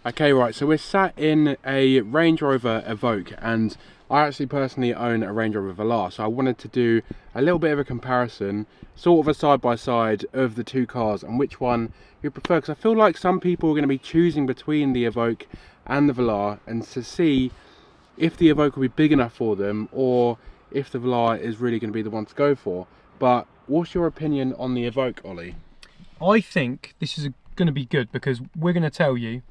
Okay, right, so we're sat in a Range Rover Evoque, and I actually personally own a Range Rover Velar, so I wanted to do a little bit of a comparison, sort of a side-by-side of the two cars and which one you prefer, because I feel like some people are going to be choosing between the Evoque and the Velar, and to see if the Evoque will be big enough for them, or if the Velar is really going to be the one to go for. But what's your opinion on the Evoque, Ollie? I think this is going to be good because we're going to tell you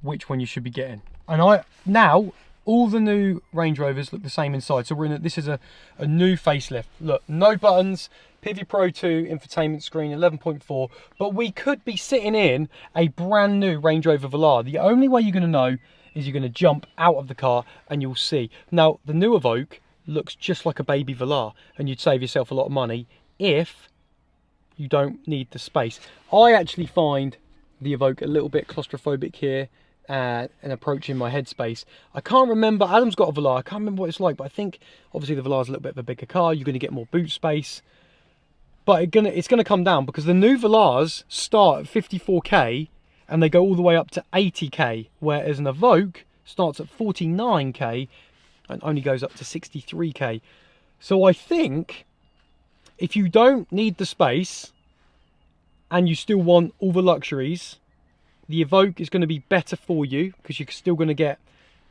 which one you should be getting. And now all the new Range Rovers look the same inside. So this is a new facelift. Look, no buttons, Pivi Pro 2 infotainment screen, 11.4. But we could be sitting in a brand new Range Rover Velar. The only way you're going to know is you're going to jump out of the car and you'll see. Now, the new Evoque looks just like a baby Velar, and you'd save yourself a lot of money if you don't need the space. I actually find the Evoque a little bit claustrophobic here and approaching my headspace. I can't remember, Adam's got a Velar, I can't remember what it's like, but I think obviously the Velar's a little bit of a bigger car, you're going to get more boot space, but it's going to come down because the new Velars start at 54k and they go all the way up to 80k, whereas an Evoque starts at 49k and only goes up to 63k. So I think if you don't need the space and you still want all the luxuries, the Evoque is going to be better for you because you're still going to get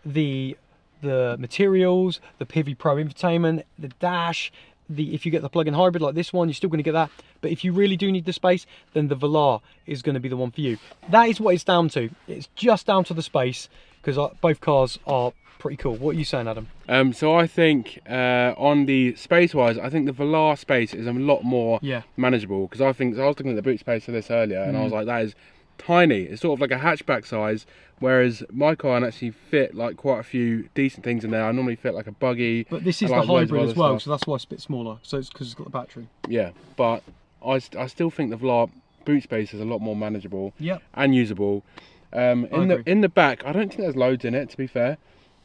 the materials, the Pivi Pro infotainment, the dash. If you get the plug-in hybrid like this one, you're still going to get that. But if you really do need the space, then the Velar is going to be the one for you. That is what it's down to. It's just down to the space because both cars are pretty cool. What are you saying, Adam? So I think on the space-wise, I think the Velar space is a lot more manageable, because I was looking at the boot space for this earlier, and I was like, that is tiny. It's sort of like a hatchback size, whereas my car can actually fit like quite a few decent things in there. I normally fit like a buggy. But this is the hybrid as well, so that's why it's a bit smaller. So it's because it's got the battery. Yeah, but I still think the Velar boot space is a lot more manageable and usable. In the back, I don't think there's loads in it, to be fair,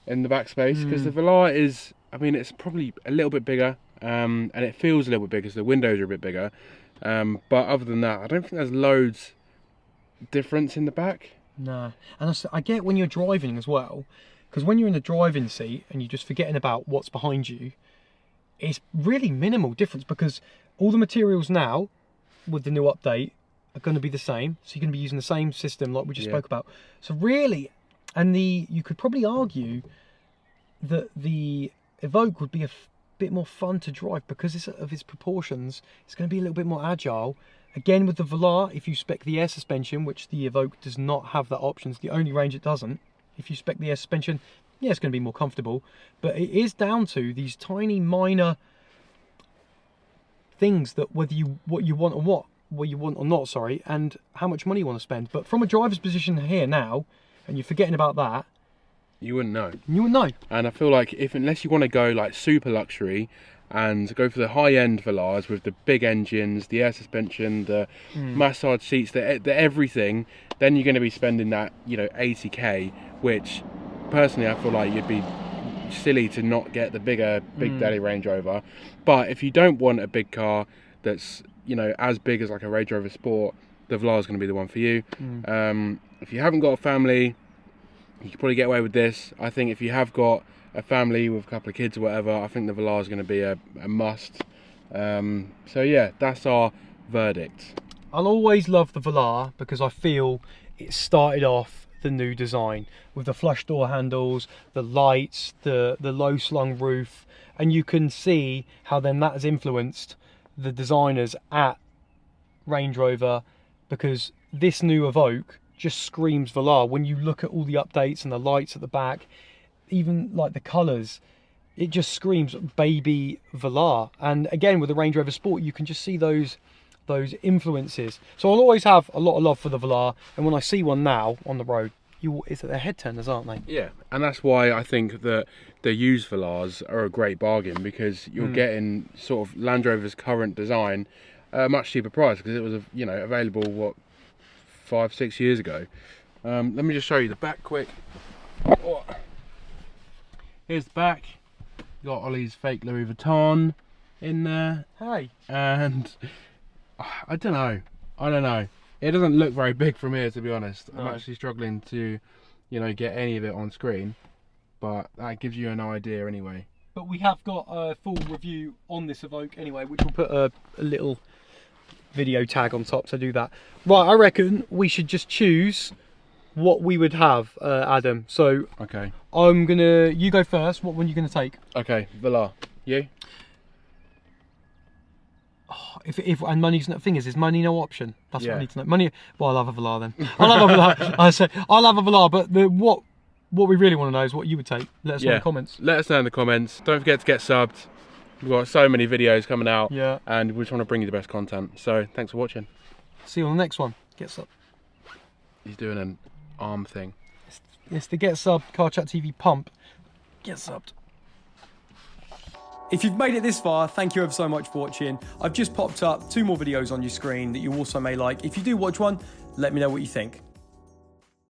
in the back space, because the Velar is, I mean, it's probably a little bit bigger, and it feels a little bit bigger, so the windows are a bit bigger. But other than that, I don't think there's loads difference in the back. No, and I get when you're driving as well, because when you're in the driving seat and you're just forgetting about what's behind you, it's really minimal difference, because all the materials now with the new update are going to be the same, so you're going to be using the same system like we just spoke about. So really, and you could probably argue that the Evoque would be a bit more fun to drive because of its proportions. It's going to be a little bit more agile. Again, with the Velar, if you spec the air suspension, which the Evoque does not have that option, it's the only range it doesn't. If you spec the air suspension, yeah, it's going to be more comfortable. But it is down to these tiny minor things that what you want or not, sorry, and how much money you want to spend. But from a driver's position here now, and you're forgetting about that, you wouldn't know. You wouldn't know. And I feel like unless you want to go like super luxury and go for the high-end Velars with the big engines, the air suspension, the massage seats, the everything, then you're going to be spending that, 80k, which personally I feel like you'd be silly to not get the Big Daddy Range Rover. But if you don't want a big car that's as big as like a Range Rover Sport, the Velar is going to be the one for you. If you haven't got a family, you can probably get away with this. I think if you have got a family with a couple of kids or whatever, I think the Velar is going to be a must. So yeah, that's our verdict. I'll always love the Velar because I feel it started off the new design with the flush door handles, the lights, the low slung roof, and you can see how then that has influenced the designers at Range Rover, because this new Evoque just screams Velar. When you look at all the updates and the lights at the back, even like the colours, it just screams baby Velar. And again, with the Range Rover Sport, you can just see those influences. So I'll always have a lot of love for the Velar, and when I see one now on the road, it's that they're head turners, aren't they? Yeah, and that's why I think that the used Velars are a great bargain, because you're getting sort of Land Rover's current design at a much cheaper price, because it was available 5-6 years ago. Let me just show you the back quick. Oh. Here's the back. Got Ollie's fake Louis Vuitton in there. Hey. And I don't know. It doesn't look very big from here, to be honest. I'm actually struggling to you know, get any of it on screen, but that gives you an idea anyway. But we have got a full review on this Evoque anyway, which we'll put a little video tag on top, so do that. Right, I reckon we should just choose what we would have, Adam. So okay, you go first. What one are you gonna take? Okay, Velar. You? Oh, and money's not, thing is money no option? That's what I Yeah. need to know. Money. Well, I'll have a Velar then. I'll have a Velar. I said I'll have a Velar, but what we really want to know is what you would take. Let us know in the comments. Let us know in the comments. Don't forget to get subbed. We've got so many videos coming out, Yeah. and we just want to bring you the best content. So thanks for watching. See you on the next one. Get sub. He's doing an arm thing. It's the Get Sub Car Chat TV pump. Get subbed. If you've made it this far, thank you ever so much for watching. I've just popped up 2 more videos on your screen that you also may like. If you do watch one, let me know what you think.